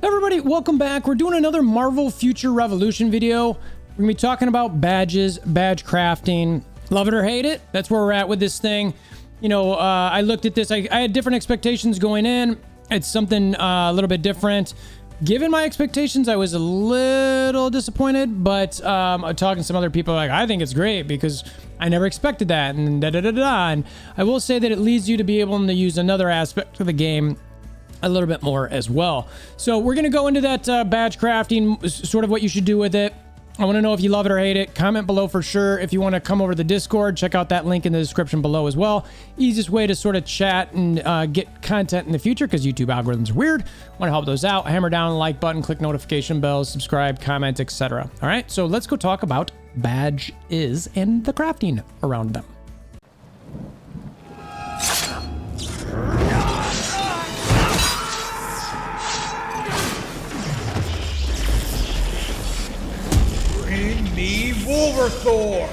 Everybody, welcome back. We're doing another Marvel Future Revolution video. We're gonna be talking about badges, badge crafting. Love it or hate it, that's where we're at with this thing. You know, I looked at this, I had different expectations going in. It's something a little bit different. Given my expectations, I was a little disappointed, but talking to some other people, like, I think it's great because I never expected that, and da-da-da-da-da. And I will say that it leads you to be able to use another aspect of the game a little bit more as well. So we're going to go into that badge crafting, sort of what you should do with it. I want to know if you love it or hate it. Comment below for sure. If you want to come over to the Discord, check out that link in the description below as well. Easiest way to sort of chat and get content in the future, because YouTube algorithms are weird. Want to help those out? Hammer down the like button, click notification bells, subscribe, comment, etc. All right, so let's go talk about badges and the crafting around them. WolverThor!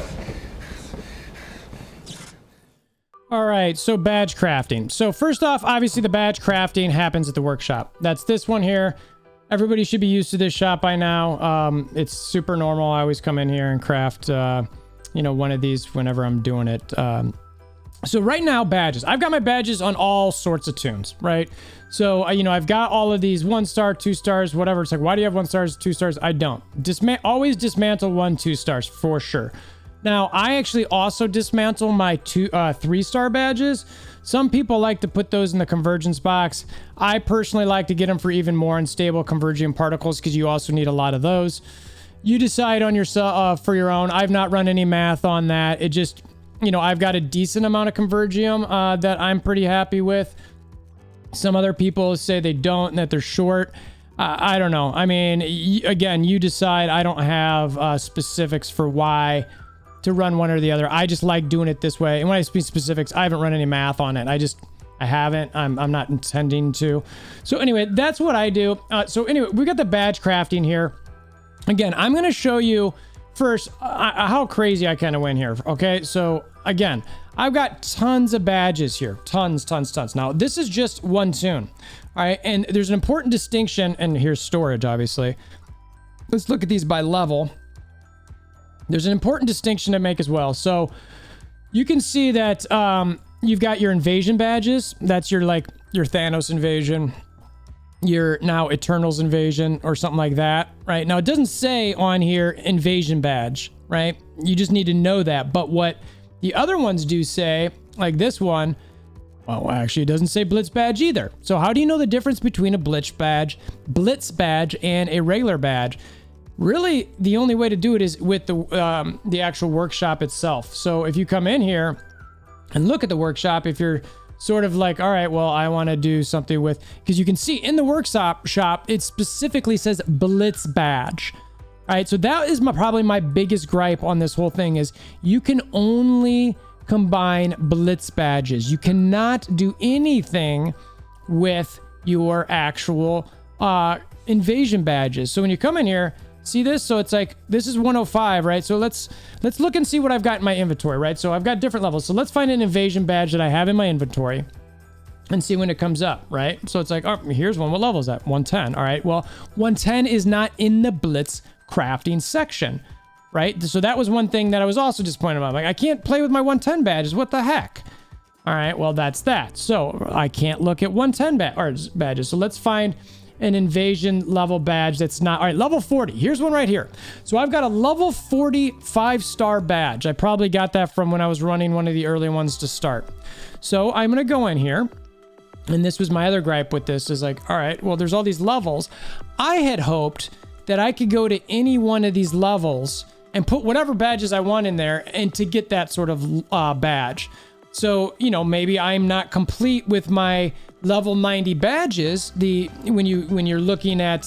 All right, so badge crafting. So first off, obviously the badge crafting happens at the workshop. That's this one here. Everybody should be used to this shop by now. It's super normal. I always come in here and craft, you know, one of these whenever I'm doing it. So right now, badges. I've got my badges on all sorts of tunes, right? So, you know, I've got all of these 1 star, 2 stars, whatever. It's like, why do you have 1 stars, 2 stars? I don't. Always dismantle 1, 2 stars for sure. Now, I actually also dismantle my 3 star badges. Some people like to put those in the convergence box. I personally like to get them for even more unstable converging particles, because you also need a lot of those. You decide on yourself for your own. I've not run any math on that. It just, you know, I've got a decent amount of convergium that I'm pretty happy with. Some other people say they don't and that they're short. I don't know. I mean, again, you decide. I don't have specifics for why to run one or the other. I just like doing it this way. And when I speak specifics, I haven't run any math on it. I haven't. I'm not intending to. So anyway, that's what I do. So anyway, we got the badge crafting here. Again, I'm going to show you first how crazy I kind of went here. Okay, so again, I've got tons of badges here. Tons. Now, this is just one tune. All right, and there's an important distinction, and here's storage, obviously. Let's look at these by level. There's an important distinction to make as well. So you can see that you've got your invasion badges. That's your Thanos invasion, your now Eternals invasion, or something like that, right? Now, it doesn't say on here invasion badge, right? You just need to know that. But what the other ones do say, like this one, well, actually, it doesn't say Blitz badge either. So how do you know the difference between a Blitz badge and a regular badge? Really, the only way to do it is with the actual workshop itself. So if you come in here and look at the workshop, if you're sort of like, all right, well, I want to do something with, because you can see in the workshop shop, it specifically says Blitz badge. All right, so that is probably my biggest gripe on this whole thing is you can only combine Blitz badges. You cannot do anything with your actual invasion badges. So when you come in here, see this? So it's like, this is 105, right? So let's look and see what I've got in my inventory, right? So I've got different levels. So let's find an invasion badge that I have in my inventory and see when it comes up, right? So it's like, oh, here's one. What level is that? 110. All right. Well, 110 is not in the Blitz crafting section, right? So that was one thing that I was also disappointed about. Like, I can't play with my 110 badges. What the heck? All right. Well, that's that. So I can't look at 110 badges. So let's find an invasion level badge that's not, all right, level 40. Here's one right here. So I've got a level 40 5-star badge. I probably got that from when I was running one of the early ones to start. So I'm going to go in here. And this was my other gripe with this is like, all right, well, there's all these levels. I had hoped that I could go to any one of these levels and put whatever badges I want in there and to get that sort of badge. So, you know, maybe I'm not complete with my level 90 badges. When you're looking at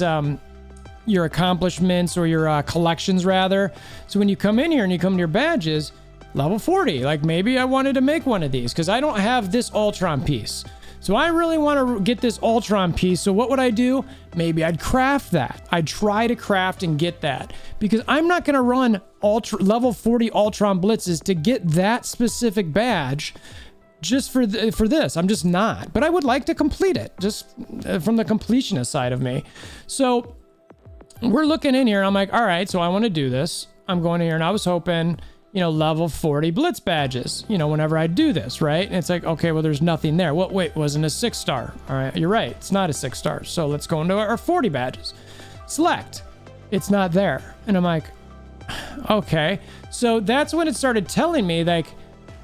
your accomplishments or your collections rather. So when you come in here and you come to your badges, level 40, like maybe I wanted to make one of these because I don't have this Ultron piece. So I really want to get this Ultron piece. So what would I do? Maybe I'd craft that. I'd try to craft and get that because I'm not going to run level 40 Ultron Blitzes to get that specific badge just for this. I'm just not. But I would like to complete it, just from the completionist side of me. So we're looking in here, and I'm like, all right, so I want to do this. I'm going in here, and I was hoping, you know, level 40 Blitz badges, you know, whenever I do this, right? And it's like, okay, well, there's nothing there. Well, wait, wasn't a 6-star. All right, you're right. It's not a 6-star. So let's go into our 40 badges. Select. It's not there. And I'm like, okay. So that's when it started telling me, like,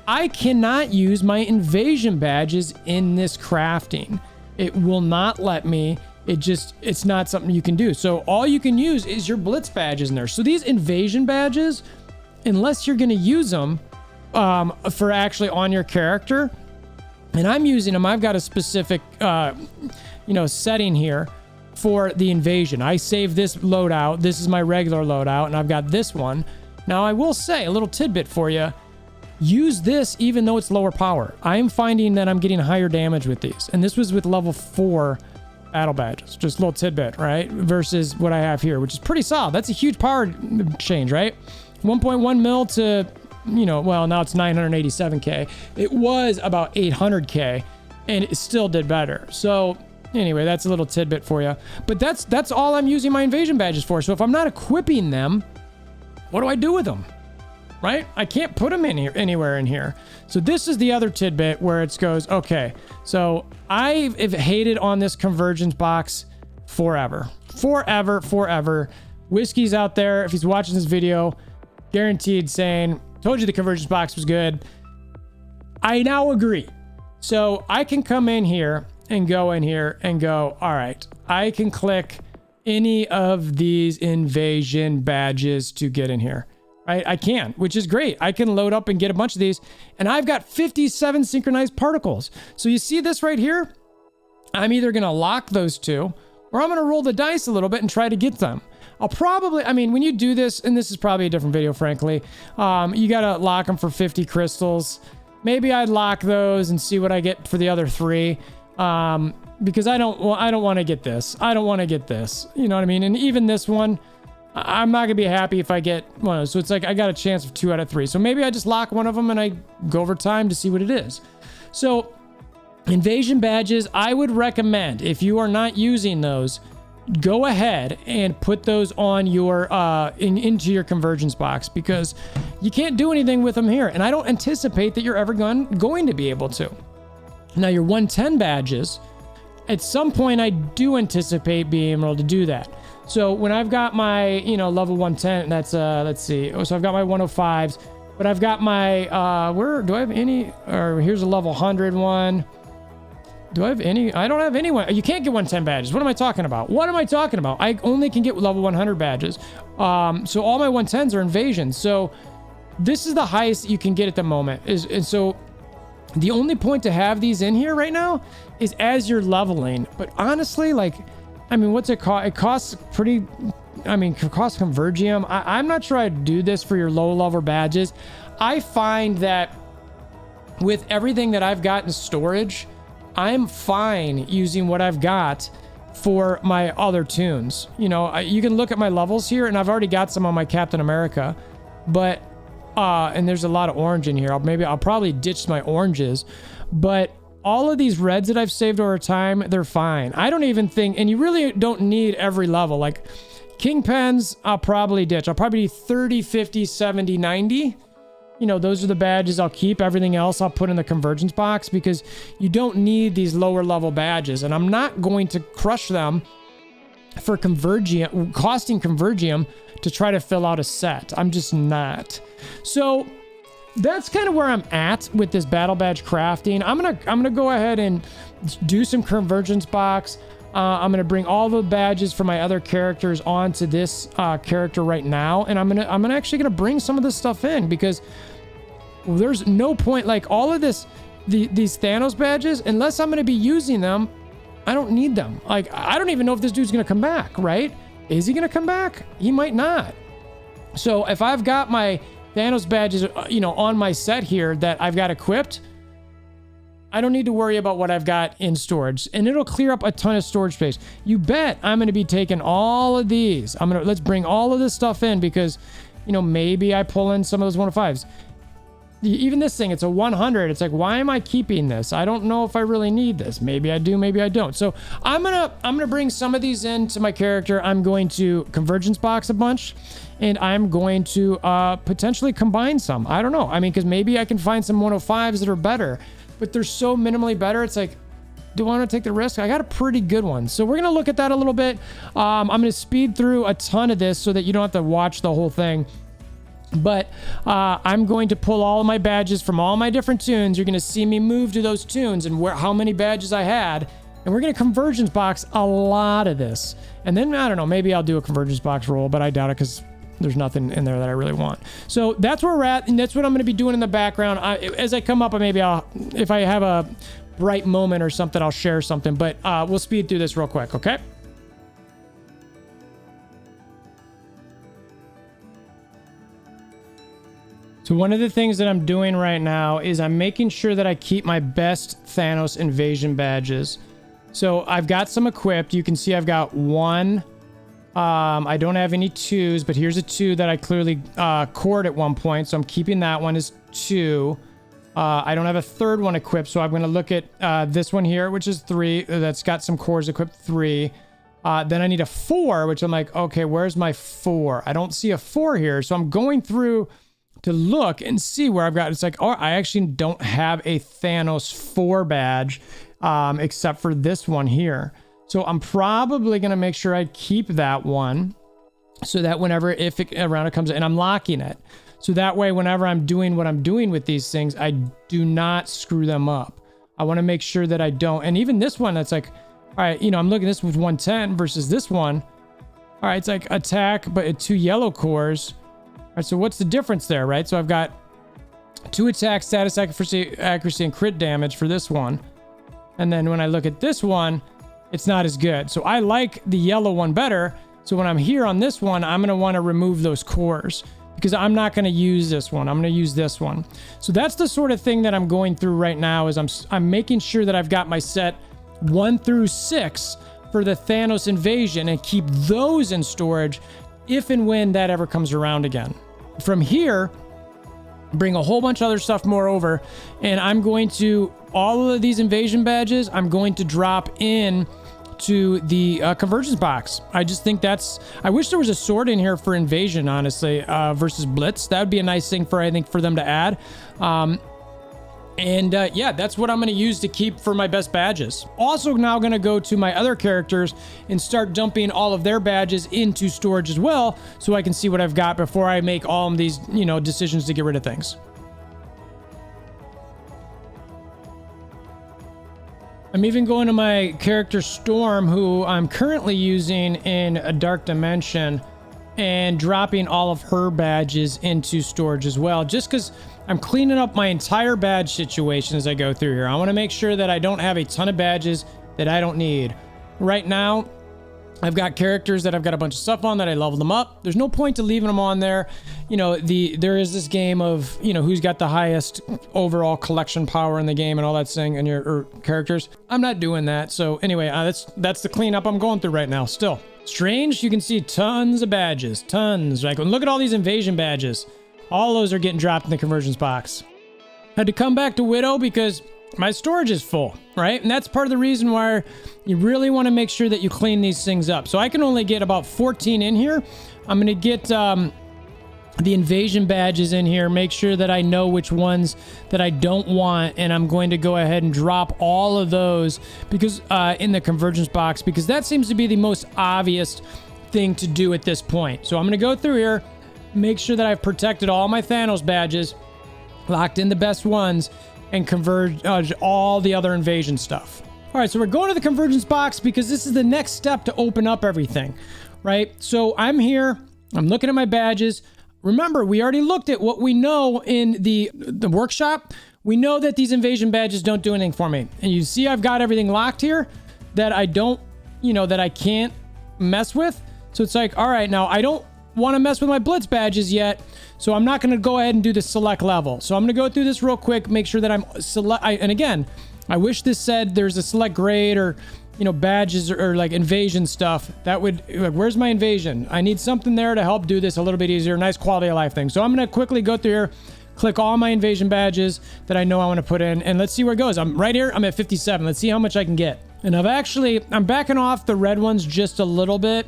I cannot use my invasion badges in this crafting. It will not let me. It's not something you can do. So all you can use is your Blitz badges in there. So these invasion badges, unless you're going to use them for actually on your character, and I'm using them, I've got a specific, you know, setting here for the invasion. I save this loadout. This is my regular loadout, and I've got this one. Now, I will say a little tidbit for you. Use this even though it's lower power. I'm finding that I'm getting higher damage with these. And this was with level 4 battle badges. Just a little tidbit, right? Versus what I have here, which is pretty solid. That's a huge power change, right? 1.1 mil to, you know, well, now it's 987k. It was about 800k, and it still did better. So anyway, that's a little tidbit for you. But that's all I'm using my invasion badges for. So if I'm not equipping them, what do I do with them? Right? I can't put them in here anywhere in here. So this is the other tidbit where it goes, okay, so I've hated on this convergence box forever. Whiskey's out there, if he's watching this video, guaranteed saying, told you the convergence box was good. I now agree. So I can come in here and go in here and go, all right, I can click any of these invasion badges to get in here. Right? I can, which is great. I can load up and get a bunch of these, and I've got 57 synchronized particles. So you see this right here? I'm either going to lock those two, or I'm going to roll the dice a little bit and try to get them. I'll probably, I mean, when you do this, and this is probably a different video, frankly, you got to lock them for 50 crystals. Maybe I'd lock those and see what I get for the other 3. Because I don't want to get this. I don't want to get this. You know what I mean? And even this one, I'm not gonna be happy if I get one of those. So it's like I got a chance of 2 out of 3. So maybe I just lock one of them and I go over time to see what it is. So invasion badges, I would recommend, if you are not using those, go ahead and put those on your into your convergence box, because you can't do anything with them here, and I don't anticipate that you're ever going to be able to. Now your 110 badges, at some point I do anticipate being able to do that. So when I've got my, you know, level 110, that's, let's see. So I've got my 105s, but I've got my, where do I have any, or here's a level 100 one. Do I have any? I don't have anyone. You can't get 110 badges. What am I talking about? What am I talking about? I only can get level 100 badges. So all my 110s are invasions. So this is the highest you can get at the moment. And so the only point to have these in here right now is as you're leveling. But honestly, like, I mean, what's it cost? It costs pretty, I mean, it costs Convergium. I'm not sure I'd do this for your low level badges. I find that with everything that I've got in storage, I'm fine using what I've got for my other tunes. You know, you can look at my levels here, and I've already got some on my Captain America, but, and there's a lot of orange in here. I'll probably ditch my oranges, but all of these reds that I've saved over time, they're fine. I don't even think, and you really don't need every level. Like Kingpins, I'll probably ditch. I'll probably do 30, 50, 70, 90. You know, those are the badges I'll keep. Everything else I'll put in the convergence box, because you don't need these lower level badges. And I'm not going to crush them for Convergium, costing Convergium to try to fill out a set. I'm just not. So that's kind of where I'm at with this battle badge crafting. I'm gonna go ahead and do some convergence box. I'm gonna bring all the badges for my other characters onto this character right now, and I'm actually gonna bring some of this stuff in, because there's no point, like all of this, these Thanos badges, unless I'm gonna be using them, I don't need them. Like, I don't even know if this dude's gonna come back, right? Is he gonna come back? He might not. So if I've got my Thanos badges, you know, on my set here that I've got equipped, I don't need to worry about what I've got in storage, and it'll clear up a ton of storage space. You bet I'm going to be taking all of these. Let's bring all of this stuff in, because, you know, maybe I pull in some of those 105s. even this thing, it's a 100. It's like, why am I keeping this? I don't know if I really need this. Maybe I do, maybe I don't. So I'm gonna bring some of these into my character. I'm going to convergence box a bunch, and I'm going to potentially combine some. I don't know. I mean, because maybe I can find some 105s that are better, but they're so minimally better. It's like, do I want to take the risk? I got a pretty good one. So we're going to look at that a little bit. I'm going to speed through a ton of this so that you don't have to watch the whole thing. But I'm going to pull all of my badges from all my different tunes. You're going to see me move to those tunes and how many badges I had. And we're going to convergence box a lot of this. And then, I don't know, maybe I'll do a convergence box roll, but I doubt it because there's nothing in there that I really want. So that's where we're at. And that's what I'm going to be doing in the background. As I come up, maybe if I have a bright moment or something, I'll share something, but we'll speed through this real quick, okay? So one of the things that I'm doing right now is I'm making sure that I keep my best Thanos invasion badges. So I've got some equipped. You can see I've got one. I don't have any twos, but here's a two that I clearly cored at one point, so I'm keeping that one as 2. I don't have a third one equipped, so I'm going to look at this one here, which is 3. That's got some cores equipped 3. Then I need a 4, which I'm like, okay, where's my 4? I don't see a 4 here, so I'm going through to look and see where I've got. It's like, oh, I actually don't have a Thanos 4 badge, except for this one here. So I'm probably going to make sure I keep that one so that whenever, if it around it comes in, I'm locking it. So that way, whenever I'm doing what I'm doing with these things, I do not screw them up. I want to make sure that I don't. And even this one, that's like, all right, I'm looking at this with 110 versus this one. All right, it's like attack, but 2 yellow cores. All right, so what's the difference there, right? So I've got 2 attack, status accuracy, and crit damage for this one. And then when I look at this one, it's not as good. So I like the yellow one better. So when I'm here on this one, I'm going to want to remove those cores, because I'm not going to use this one. I'm going to use this one. So that's the sort of thing that I'm going through right now, is I'm making sure that I've got my set 1 through 6 for the Thanos invasion and keep those in storage if and when that ever comes around again. From here, bring a whole bunch of other stuff more over, and I'm going to, all of these invasion badges, I'm going to drop in to the convergence box. I just think I wish there was a sword in here for invasion, honestly, versus Blitz. That would be a nice thing for them to add. Yeah, that's what I'm going to use to keep for my best badges. Also now going to go to my other characters and start dumping all of their badges into storage as well, so I can see what I've got before I make all of these, decisions to get rid of things. I'm even going to my character Storm, who I'm currently using in a Dark Dimension, and dropping all of her badges into storage as well, just because I'm cleaning up my entire badge situation as I go through here. I want to make sure that I don't have a ton of badges that I don't need. Right now, I've got characters that I've got a bunch of stuff on that I leveled them up. There's no point to leaving them on there. There is this game of, who's got the highest overall collection power in the game and all that thing, and your characters. I'm not doing that. So anyway, that's the cleanup I'm going through right now still. Strange, you can see tons of badges, tons. Like, look at all these invasion badges. All those are getting dropped in the convergence box. Had to come back to Widow because my storage is full, right? And that's part of the reason why you really want to make sure that you clean these things up. So I can only get about 14 in here. I'm going to get the invasion badges in here, make sure that I know which ones that I don't want, and I'm going to go ahead and drop all of those because in the convergence box, because that seems to be the most obvious thing to do at this point. So I'm going to go through here, make sure that I've protected all my Thanos badges, locked in the best ones, and converge all the other invasion stuff. All right, so we're going to the convergence box because this is the next step to open up everything, right? So I'm here, I'm looking at my badges. Remember, we already looked at what we know in the workshop. We know that these invasion badges don't do anything for me. And you see I've got everything locked here that I don't, that I can't mess with. So it's like, all right, now I don't want to mess with my Blitz badges yet, so I'm not going to go ahead and do the select level. So I'm going to go through this real quick, make sure that I'm and again, I wish this said there's a select grade or badges or like invasion stuff. That would, like, where's my invasion? I need something there to help do this a little bit easier. Nice quality of life thing. So I'm going to quickly go through here, click all my invasion badges that I know I want to put in, and let's see where it goes. I'm right here. I'm at 57. Let's see how much I can get. And I'm backing off the red ones just a little bit.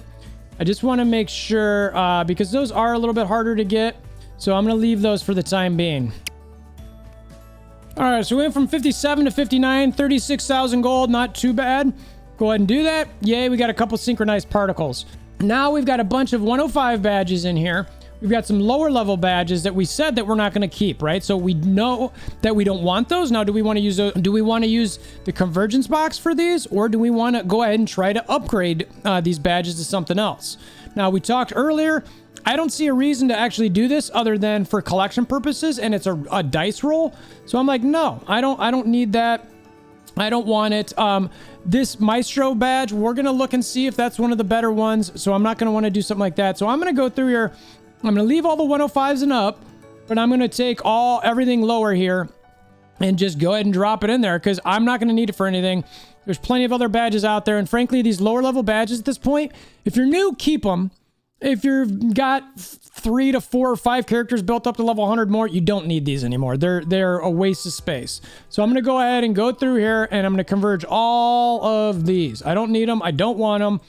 I just want to make sure, because those are a little bit harder to get. So I'm going to leave those for the time being. All right, so we went from 57 to 59, 36,000 gold, not too bad. Go ahead and do that. Yay, we got a couple synchronized particles. Now we've got a bunch of 105 badges in here. We've got some lower level badges that we said that we're not going to keep, right? So we know that we don't want those. Now, do we want to use do we want to use the convergence box for these, or do we want to go ahead and try to upgrade these badges to something else? Now, we talked earlier. I don't see a reason to actually do this other than for collection purposes, and it's a dice roll. So I'm like, no, I don't need that. I don't want it. This Maestro badge, we're going to look and see if that's one of the better ones. So I'm not going to want to do something like that. So I'm going to go through here. I'm going to leave all the 105s and up, but I'm going to take everything lower here and just go ahead and drop it in there because I'm not going to need it for anything. There's plenty of other badges out there. And frankly, these lower level badges at this point, if you're new, keep them. If you've got 3 to 4 or 5 characters built up to level 100 more, you don't need these anymore. They're a waste of space. So I'm going to go ahead and go through here and I'm going to converge all of these. I don't need them. I don't want them.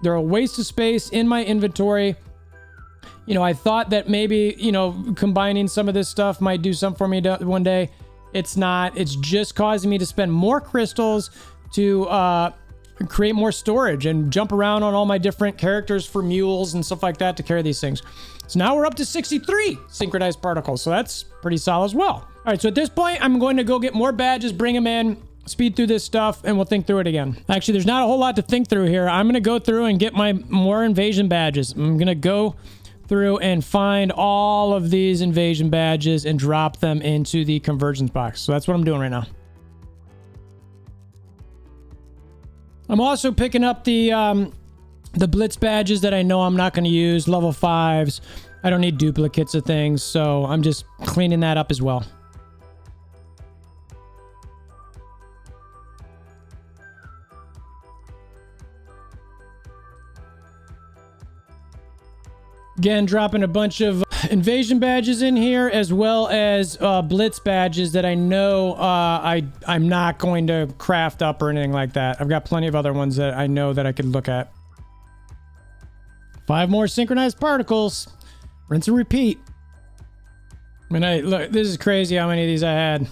They're a waste of space in my inventory. You know, I thought that maybe, you know, combining some of this stuff might do something for me one day. It's not. It's just causing me to spend more crystals to create more storage and jump around on all my different characters for mules and stuff like that to carry these things. So now we're up to 63 synchronized particles. So that's pretty solid as well. All right. So at this point, I'm going to go get more badges, bring them in, speed through this stuff, and we'll think through it again. Actually, there's not a whole lot to think through here. I'm going to go through and get my more invasion badges. I'm going to go through and find all of these invasion badges and drop them into the convergence box. So that's what I'm doing right now. I'm also picking up the Blitz badges that I know I'm not going to use, level 5s. I don't need duplicates of things, so I'm just cleaning that up as well. Again, dropping a bunch of invasion badges in here, as well as Blitz badges that I know I'm not going to craft up or anything like that. I've got plenty of other ones that I know that I could look at. 5 more synchronized particles. Rinse and repeat. I mean, look, this is crazy how many of these I had.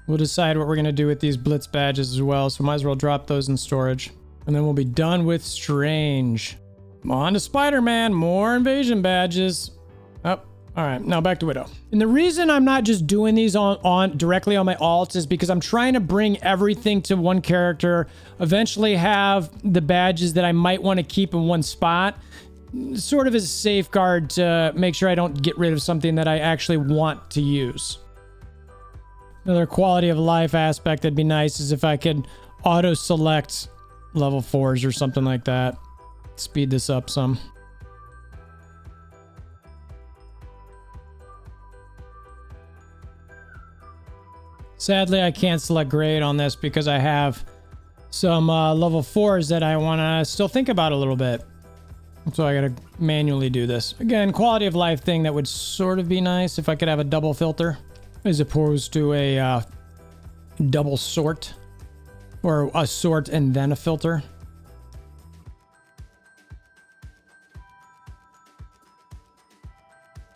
We'll decide what we're going to do with these Blitz badges as well, so might as well drop those in storage. And then we'll be done with Strange. On to Spider-Man, more invasion badges. Oh, all right, now back to Widow. And the reason I'm not just doing these directly on my alts is because I'm trying to bring everything to one character, eventually have the badges that I might want to keep in one spot, sort of as a safeguard to make sure I don't get rid of something that I actually want to use. Another quality of life aspect that'd be nice is if I could auto-select level 4s or something like that. Speed this up some. Sadly, I can't select grade on this because I have some level 4s that I want to still think about a little bit. So I got to manually do this. Again, quality of life thing that would sort of be nice if I could have a double filter as opposed to a double sort, or a sort and then a filter.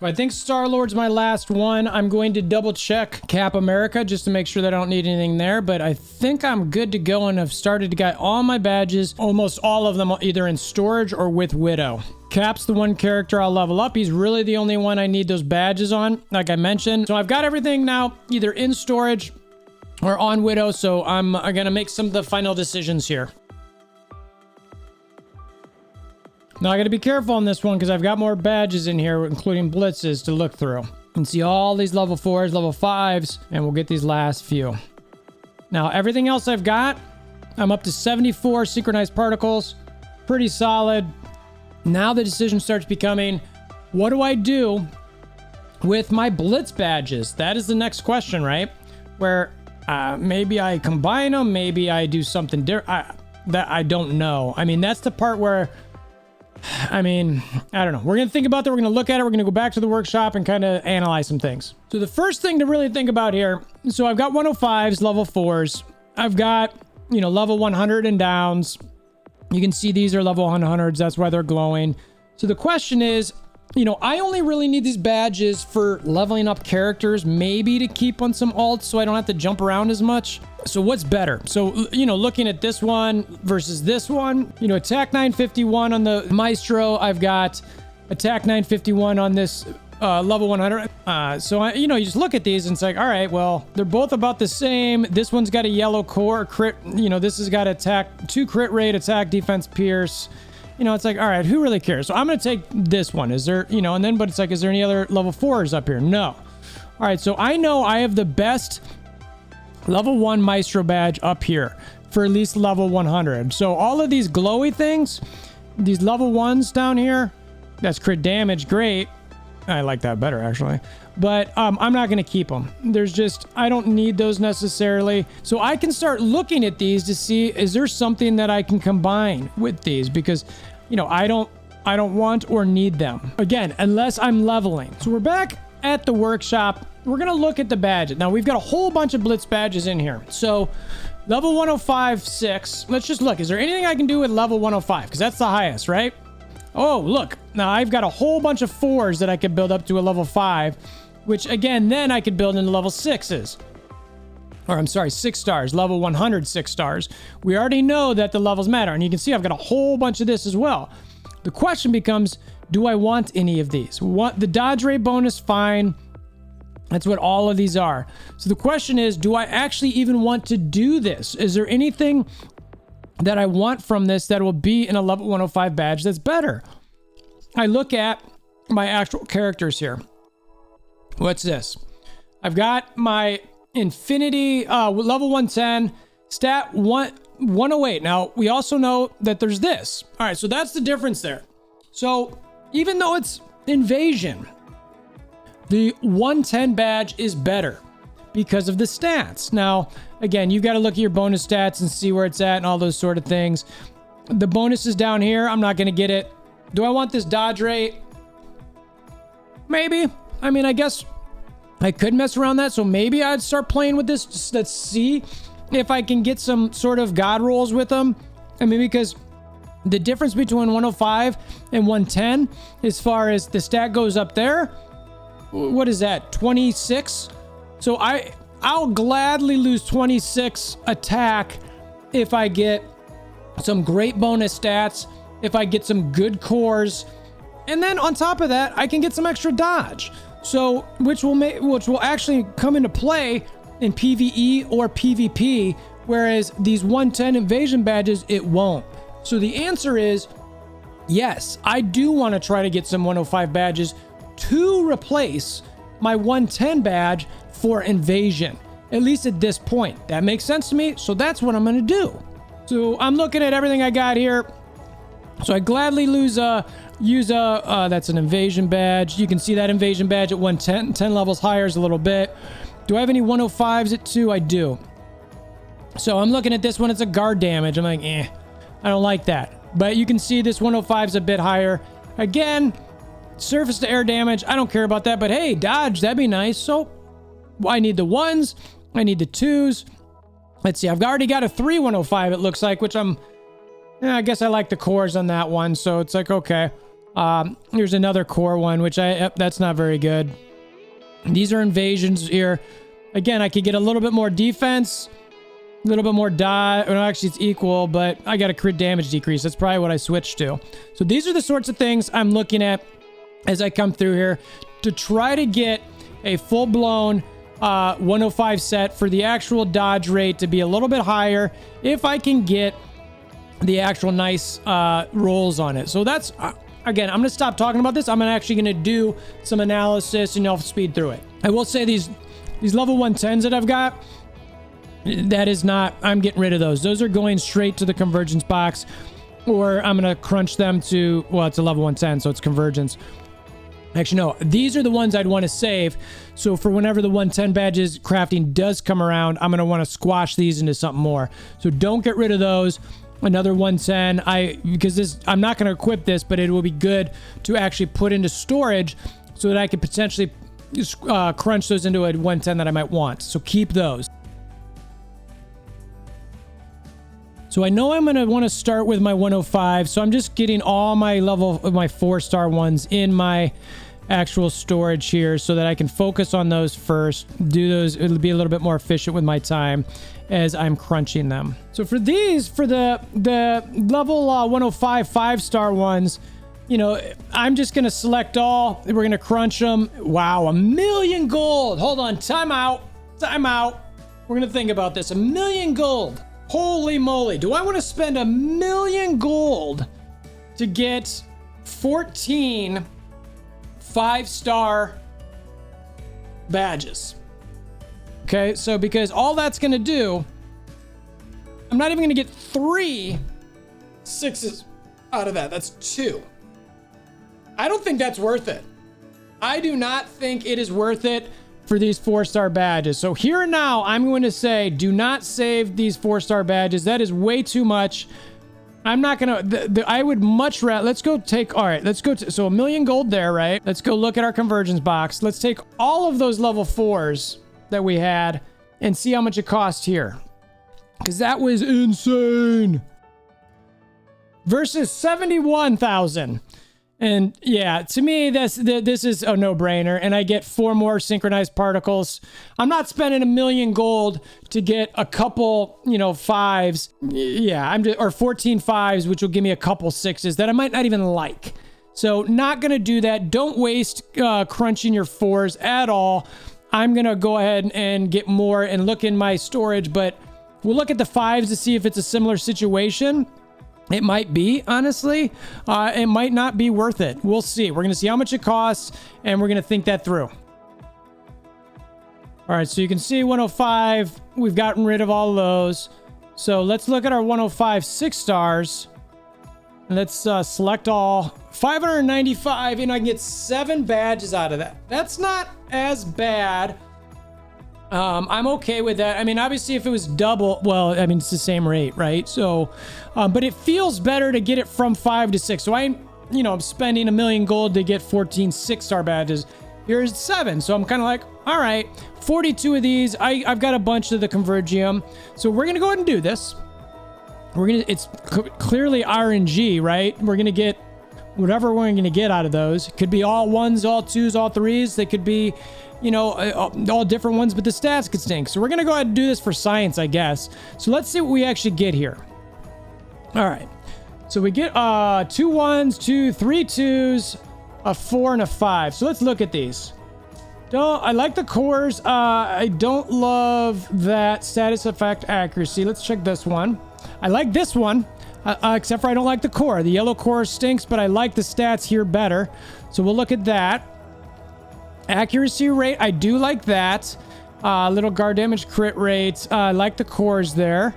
I think Star-Lord's my last one. I'm going to double check Cap America just to make sure that I don't need anything there, but I think I'm good to go and have started to get all my badges, almost all of them either in storage or with Widow. Cap's the one character I'll level up. He's really the only one I need those badges on, like I mentioned. So I've got everything now either in storage or on Widow, so I'm going to make some of the final decisions here. Now I got to be careful on this one because I've got more badges in here, including Blitzes, to look through. And see all these level 4s, level 5s, and we'll get these last few. Now everything else I've got, I'm up to 74 synchronized particles. Pretty solid. Now the decision starts becoming, what do I do with my Blitz badges? That is the next question, right? Where maybe I combine them, maybe I do something different. That I don't know. I mean, that's the part where I mean, I don't know. We're going to think about that. We're going to look at it. We're going to go back to the workshop and kind of analyze some things. So the first thing to really think about here, so I've got 105s, level 4s. I've got, you know, level 100 and downs. You can see these are level 100s. That's why they're glowing. So the question is, you know, I only really need these badges for leveling up characters, maybe to keep on some alts so I don't have to jump around as much. So what's better? So, you know, looking at this one versus this one, you know, attack 951 on the Maestro. I've got attack 951 on this level 100. You know, you just look at these and it's like, all right, well, they're both about the same. This one's got a yellow core crit. You know, this has got attack 2 crit rate, attack, defense, pierce. You know, it's like, all right, who really cares? So I'm going to take this one. Is there, you know, and then, but it's like, is there any other level 4s up here? No. All right. So I know I have the best level 1 Maestro badge up here for at least level 100. So all of these glowy things, these level 1s down here, that's crit damage. Great. I like that better actually, but I'm not going to keep them. There's just, I don't need those necessarily. So I can start looking at these to see, is there something that I can combine with these? Because, you know, I don't want or need them. Again, unless I'm leveling. So we're back at the workshop. We're going to look at the badges. Now we've got a whole bunch of Blitz badges in here. So level 105, 6. Let's just look. Is there anything I can do with level 105? Because that's the highest, right? Oh, look. Now I've got a whole bunch of 4s that I could build up to a level 5, which again, then I could build into level 6s. Or I'm sorry, 6 stars, level 100 6 stars. We already know that the levels matter. And you can see I've got a whole bunch of this as well. The question becomes, do I want any of these? Want the dodge rate bonus? Fine. That's what all of these are. So the question is, do I actually even want to do this? Is there anything that I want from this that will be in a level 105 badge that's better? I look at my actual characters here. What's this? I've got my Infinity level 110, stat 108. Now, we also know that there's this. All right, so that's the difference there. So even though it's Invasion, the 110 badge is better because of the stats. Now, again, you've got to look at your bonus stats and see where it's at and all those sort of things. The bonus is down here. I'm not going to get it. Do I want this dodge rate? Maybe. I mean, I guess I could mess around that. So maybe I'd start playing with this. Let's see if I can get some sort of god rolls with them. I mean, because the difference between 105 and 110, as far as the stat goes up there, what is that? 26? So I'll gladly lose 26 attack if I get some great bonus stats, if I get some good cores, and then on top of that, I can get some extra dodge. So which will actually come into play in PvE or PvP, whereas these 110 invasion badges, it won't. So the answer is yes, I do want to try to get some 105 badges to replace my 110 badge for invasion, at least at this point. That makes sense to me. So that's what I'm going to do. So I'm looking at everything I got here. So I gladly use that's an invasion badge. You can see that invasion badge at 110, 10 levels higher is a little bit. Do I have any 105s at 2? I do. So I'm looking at this one. It's a guard damage. I'm like, I don't like that. But you can see this 105 is a bit higher. Again, surface to air damage. I don't care about that, but hey, dodge, that'd be nice. So I need the 1s. I need the 2s. Let's see. I've already got a 3 105, it looks like, which I guess I like the cores on that one. So it's like, okay. Here's another core one, which that's not very good. These are invasions here. Again, I could get a little bit more defense, a little bit more dodge. Well, actually, it's equal, but I got a crit damage decrease. That's probably what I switched to. So these are the sorts of things I'm looking at as I come through here to try to get a full-blown 105 set for the actual dodge rate to be a little bit higher if I can get the actual nice rolls on it. So that's again, I'm going to stop talking about this. I'm actually going to do some analysis and I'll speed through it. I will say these level 110s that I've got, that is not, I'm getting rid of those. Those are going straight to the convergence box, or I'm going to crunch them to, well, it's a level 110, so it's convergence. Actually, no, these are the ones I'd want to save. So for whenever the 110 badges crafting does come around, I'm going to want to squash these into something more. So don't get rid of those. another 110. Because this, I'm not going to equip this, but it will be good to actually put into storage so that I could potentially crunch those into a 110 that I might want. So keep those. So I know I'm going to want to start with my 105. So I'm just getting all my level of my 4-star ones in my actual storage here so that I can focus on those first. Do those. It'll be a little bit more efficient with my time as I'm crunching them. So for these, for the level 105 5-star ones, you know, I'm just going to select all. We're going to crunch them. Wow, 1,000,000 gold. Hold on. Time out. Time out. We're going to think about this. 1,000,000 gold. Holy moly. Do I want to spend 1,000,000 gold to get 14 5-star badges? Okay, so because all that's going to do, I'm not even going to get 3 6s out of that. That's 2. I don't think that's worth it. I do not think it is worth it for these 4-star badges. So here and now, I'm going to say, do not save these 4-star badges. That is way too much. I'm not going to, I would much rather, let's go take, all right, let's go to, so 1,000,000 gold there, right? Let's go look at our conversions box. Let's take all of those level 4s that we had and see how much it cost here. Because that was insane. Versus 71,000. And yeah, to me, this is a no-brainer, and I get 4 more synchronized particles. I'm not spending 1,000,000 gold to get a couple, you know, 5s. Yeah, or 14 5s, which will give me a couple 6s that I might not even like. So not going to do that. Don't waste crunching your 4s at all. I'm going to go ahead and get more and look in my storage, but we'll look at the 5s to see if it's a similar situation. It might be, honestly. It might not be worth it. We'll see. We're going to see how much it costs, and we're going to think that through. All right, so you can see 105. We've gotten rid of all of those. So let's look at our 105 6-stars. Let's select all. 595, and I can get 7 badges out of that. That's not as bad. I'm okay with that. I mean, obviously, if it was double, well, I mean, it's the same rate, right? So, but it feels better to get it from 5 to 6. So I'm spending 1,000,000 gold to get 14 6-star badges. Here's 7. So I'm kind of like, all right, 42 of these. I've got a bunch of the Convergium. So we're going to go ahead and do this. It's clearly RNG, right? We're going to get whatever we're going to get out of those. It could be all 1s, all 2s, all 3s. They could be, you know, all different ones, but the stats could stink. So we're going to go ahead and do this for science, I guess. So let's see what we actually get here. All right. So we get 2 1s, 3 2s, a 4, and a 5. So let's look at these. I like the cores. I don't love that status effect accuracy. Let's check this one. I like this one, except for I don't like the core. The yellow core stinks, but I like the stats here better. So we'll look at that. Accuracy rate, I do like that. Little guard damage crit rates. I like the cores there.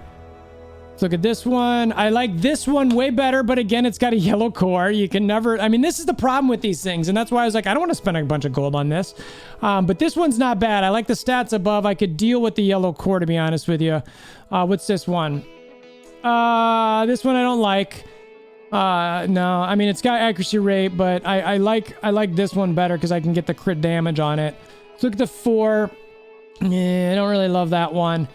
Let's look at this one. I like this one way better, but again, it's got a yellow core. You can never, I mean, this is the problem with these things, and that's why I was like, I don't want to spend a bunch of gold on this. But this one's not bad. I like the stats above. I could deal with the yellow core, to be honest with you. What's this one? This one I don't like. No, I mean, it's got accuracy rate, but I like this one better because I can get the crit damage on it. Let's look at the 4. Yeah, I don't really love that one.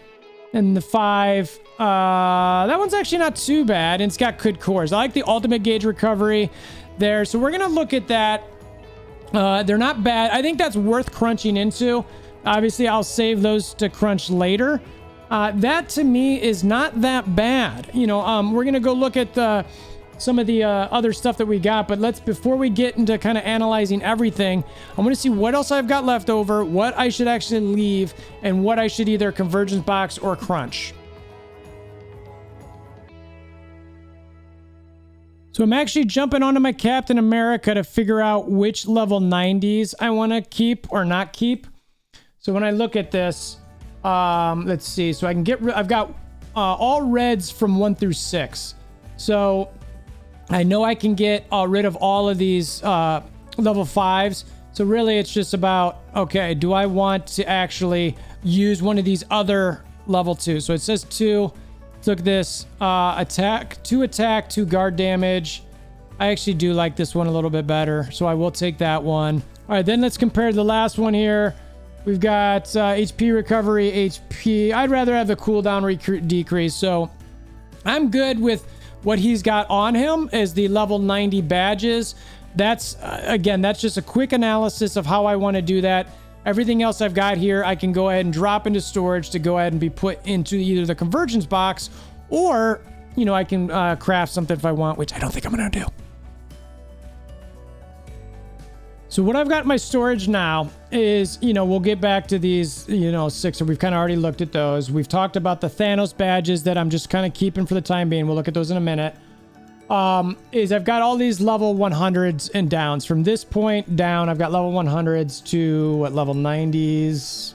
And the 5, that one's actually not too bad, and it's got good cores. I like the ultimate gauge recovery there, so we're gonna look at that. They're not bad. I think that's worth crunching into. Obviously, I'll save those to crunch later. That to me is not that bad. You know, we're gonna go look at some of the other stuff that we got, but before we get into kind of analyzing everything, I want to see what else I've got left over, what I should actually leave, and what I should either convergence box or crunch. So I'm actually jumping onto my Captain America to figure out which level 90s I want to keep or not keep. So when I look at this, let's see. So I can I've got all reds from 1 through 6. So I know I can get rid of all of these level 5s. So really it's just about, okay, do I want to actually use one of these other level 2s? So it says 2. Let's look at this. Attack, 2 guard damage. I actually do like this one a little bit better, so I will take that one. All right, then let's compare the last one here. We've got HP recovery, HP. I'd rather have the cooldown decrease, so I'm good with what he's got on him as the level 90 badges. That's, again, that's just a quick analysis of how I want to do that. Everything else I've got here, I can go ahead and drop into storage to go ahead and be put into either the convergence box or, you know, I can craft something if I want, which I don't think I'm going to do. So what I've got in my storage now is, you know, we'll get back to these, you know, 6, or we've kind of already looked at those. We've talked about the Thanos badges that I'm just kind of keeping for the time being. We'll look at those in a minute. Is I've got all these level 100s and downs. From this point down, I've got level 100s to what, level 90s,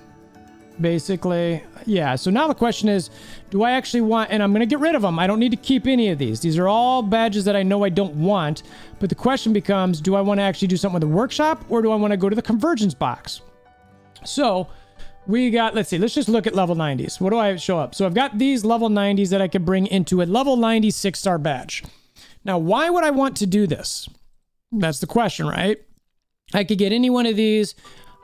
basically. Yeah, so now the question is, do I actually want, and I'm going to get rid of them. I don't need to keep any of these. These are all badges that I know I don't want. But the question becomes, do I want to actually do something with the workshop, or do I want to go to the convergence box? So we got, let's see, let's just look at level 90s. What do I show up? So I've got these level 90s that I could bring into a level 90 6-star badge. Now, why would I want to do this? That's the question, right? I could get any one of these.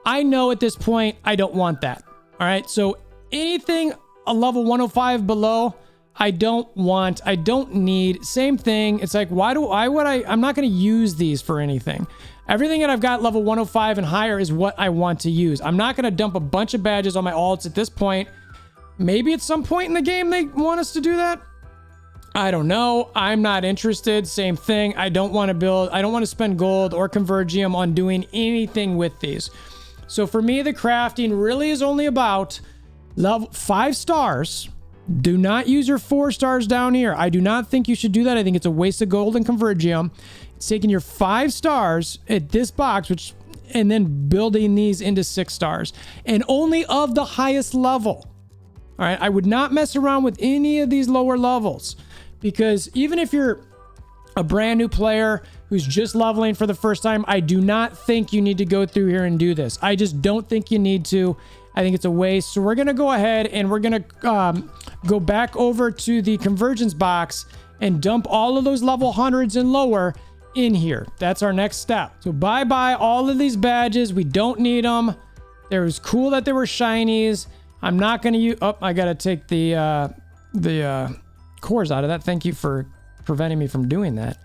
I know at this point, I don't want that. All right, so anything a level 105 below, I don't want, I don't need. Same thing. It's like, I'm not going to use these for anything. Everything that I've got level 105 and higher is what I want to use. I'm not going to dump a bunch of badges on my alts at this point. Maybe at some point in the game they want us to do that. I don't know. I'm not interested. Same thing. I don't want to build, I don't want to spend gold or convergium on doing anything with these. So for me, the crafting really is only about level 5 stars. Do not use your 4 stars down here. I do not think you should do that. I think it's a waste of gold and convergium. It's taking your 5 stars at this box, and then building these into 6 stars, and only of the highest level. All right. I would not mess around with any of these lower levels, because even if you're a brand new player who's just leveling for the first time, I do not think you need to go through here and do this. I just don't think you need to. I think it's a waste. So we're going to go ahead and we're going to go back over to the convergence box and dump all of those level 100s and lower in here. That's our next step. So bye-bye all of these badges. We don't need them. It was cool that they were shinies. I'm not going to use... Oh, I got to take the cores out of that. Thank you for preventing me from doing that.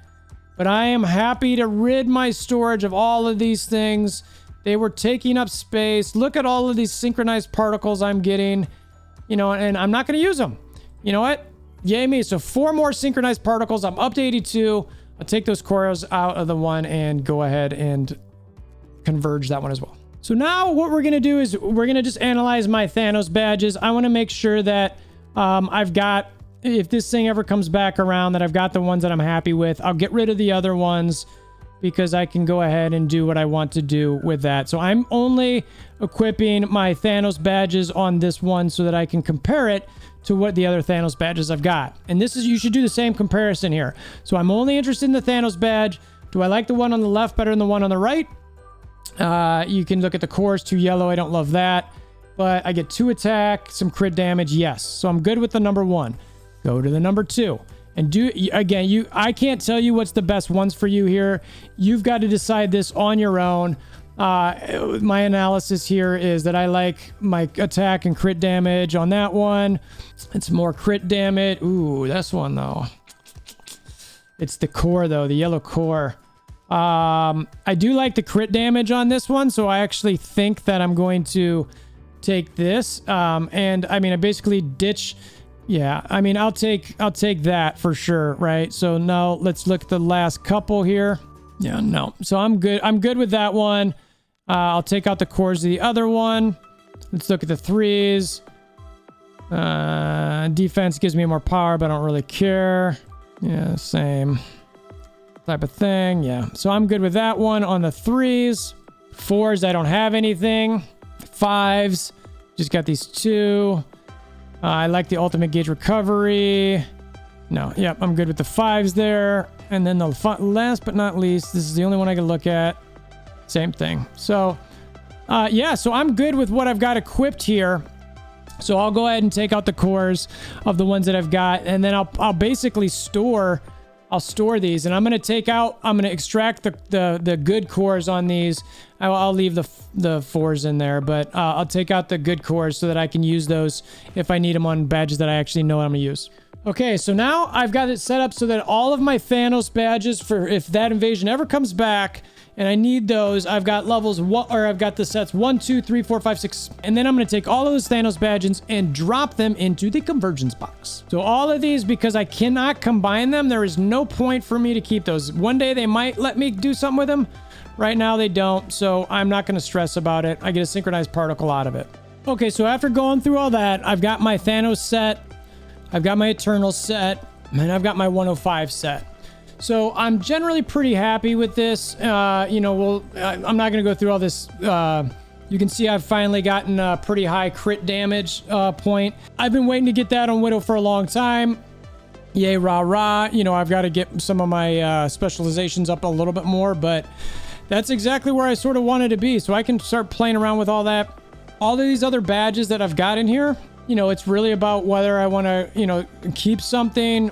But I am happy to rid my storage of all of these things. They were taking up space. Look at all of these synchronized particles I'm getting, you know, and I'm not going to use them. You know what? Yay me. So 4 more synchronized particles. I'm up to 82. I'll take those cores out of the one and go ahead and converge that one as well. So now what we're going to do is we're going to just analyze my Thanos badges. I want to make sure that I've got, if this thing ever comes back around, that I've got the ones that I'm happy with. I'll get rid of the other ones because I can go ahead and do what I want to do with that. So I'm only equipping my Thanos badges on this one so that I can compare it to what the other Thanos badges I've got. And this is, you should do the same comparison here. So I'm only interested in the Thanos badge. Do I like the one on the left better than the one on the right? You can look at the cores, 2 yellow. I don't love that, but I get 2 attack, some crit damage. Yes. So I'm good with the number 1. Go to the number 2 and do again. I can't tell you what's the best ones for you here. You've got to decide this on your own. My analysis here is that I like my attack and crit damage on that one. It's more crit damage. Ooh, this one though. It's the core though, the yellow core. I do like the crit damage on this one, so I actually think that I'm going to take this. And I mean, I basically ditch. Yeah, I mean, I'll take that for sure, right? So now let's look at the last couple here. Yeah, no. So I'm good. I'm good with that one. I'll take out the cores of the other one. Let's look at the 3s. Defense gives me more power, but I don't really care. Yeah, same type of thing. Yeah. So I'm good with that one on the 3s. 4s, I don't have anything. 5s, just got these 2. I like the ultimate gauge recovery. No, yep, I'm good with the 5s there. And then the last but not least, this is the only one I can look at. Same thing. So, yeah, so I'm good with what I've got equipped here. So I'll go ahead and take out the cores of the ones that I've got, and then I'll basically store these, and I'm going to extract the good cores on these. I'll leave the 4s in there, but I'll take out the good cores so that I can use those if I need them on badges that I actually know I'm going to use. Okay, so now I've got it set up so that all of my Thanos badges, for if that invasion ever comes back and I need those, I've got I've got the sets 1, 2, 3, 4, 5, 6, and then I'm going to take all of those Thanos badges and drop them into the convergence box. So all of these, because I cannot combine them, there is no point for me to keep those. One day they might let me do something with them. Right now they don't, so I'm not going to stress about it. I get a synchronized particle out of it. Okay, so after going through all that, I've got my Thanos set, I've got my Eternal set, and I've got my 105 set. So I'm generally pretty happy with this. I'm not going to go through all this. You can see I've finally gotten a pretty high crit damage point. I've been waiting to get that on Widow for a long time. Yay, rah, rah. I've got to get some of my specializations up a little bit more, but that's exactly where I sort of wanted to be. So I can start playing around with all that. All of these other badges that I've got in here, it's really about whether I want to, keep something,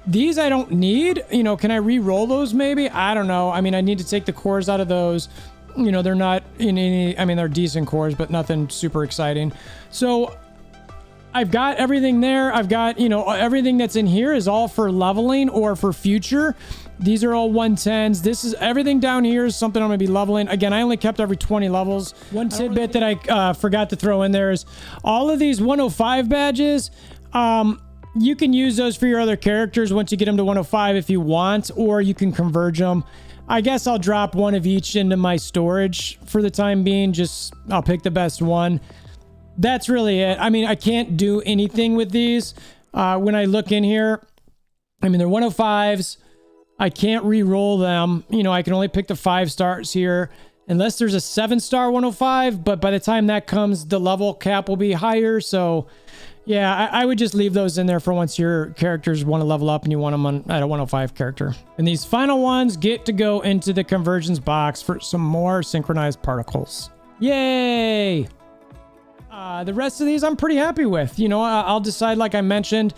these I don't need. Can I re-roll those maybe? I don't know. I mean, I need to take the cores out of those. They're not in any... I mean, they're decent cores, but nothing super exciting. So I've got everything there. I've got, everything that's in here is all for leveling or for future. These are all 110s. This is... everything down here is something I'm going to be leveling. Again, I only kept every 20 levels. One tidbit that I forgot to throw in there is all of these 105 badges... you can use those for your other characters once you get them to 105 if you want, or you can converge them. I guess I'll drop one of each into my storage for the time being. I'll pick the best one. That's really it. I mean, I can't do anything with these. When I look in here, I mean, they're 105s. I can't re-roll them. I can only pick the 5 stars here. Unless there's a 7-star 105, but by the time that comes, the level cap will be higher. So... yeah, I would just leave those in there for once your characters want to level up and you want them at a 105 character. And these final ones get to go into the convergence box for some more synchronized particles. Yay! The rest of these I'm pretty happy with. I'll decide, like I mentioned.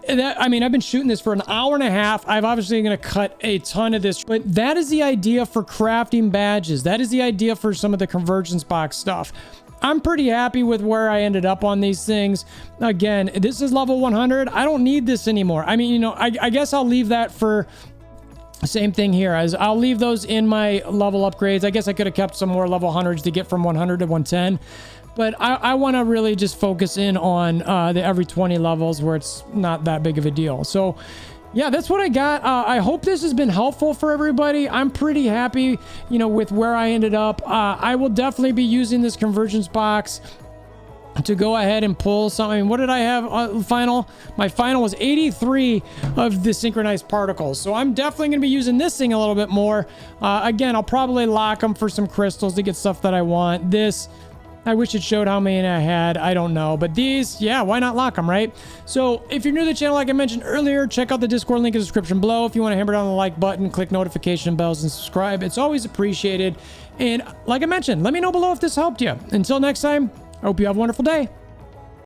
I've been shooting this for an hour and a half. I'm obviously going to cut a ton of this, but that is the idea for crafting badges. That is the idea for some of the convergence box stuff. I'm pretty happy with where I ended up on these things. Again, this is level 100. I don't need this anymore. I mean, I guess I'll leave that for... same thing here, as I'll leave those in my level upgrades. I guess I could have kept some more level 100s to get from 100 to 110. But I want to really just focus in on the every 20 levels where it's not that big of a deal. So... yeah, that's what I got. I hope this has been helpful for everybody. I'm pretty happy, with where I ended up. I will definitely be using this convergence box to go ahead and pull something. What did I have final? My final was 83 of the synchronized particles. So I'm definitely going to be using this thing a little bit more. Again, I'll probably lock them for some crystals to get stuff that I want. This... I wish it showed how many I had. I don't know. But these, yeah, why not lock them, right? So if you're new to the channel, like I mentioned earlier, check out the Discord link in the description below. If you want to hammer down the like button, click notification bells, and subscribe. It's always appreciated. And like I mentioned, let me know below if this helped you. Until next time, I hope you have a wonderful day.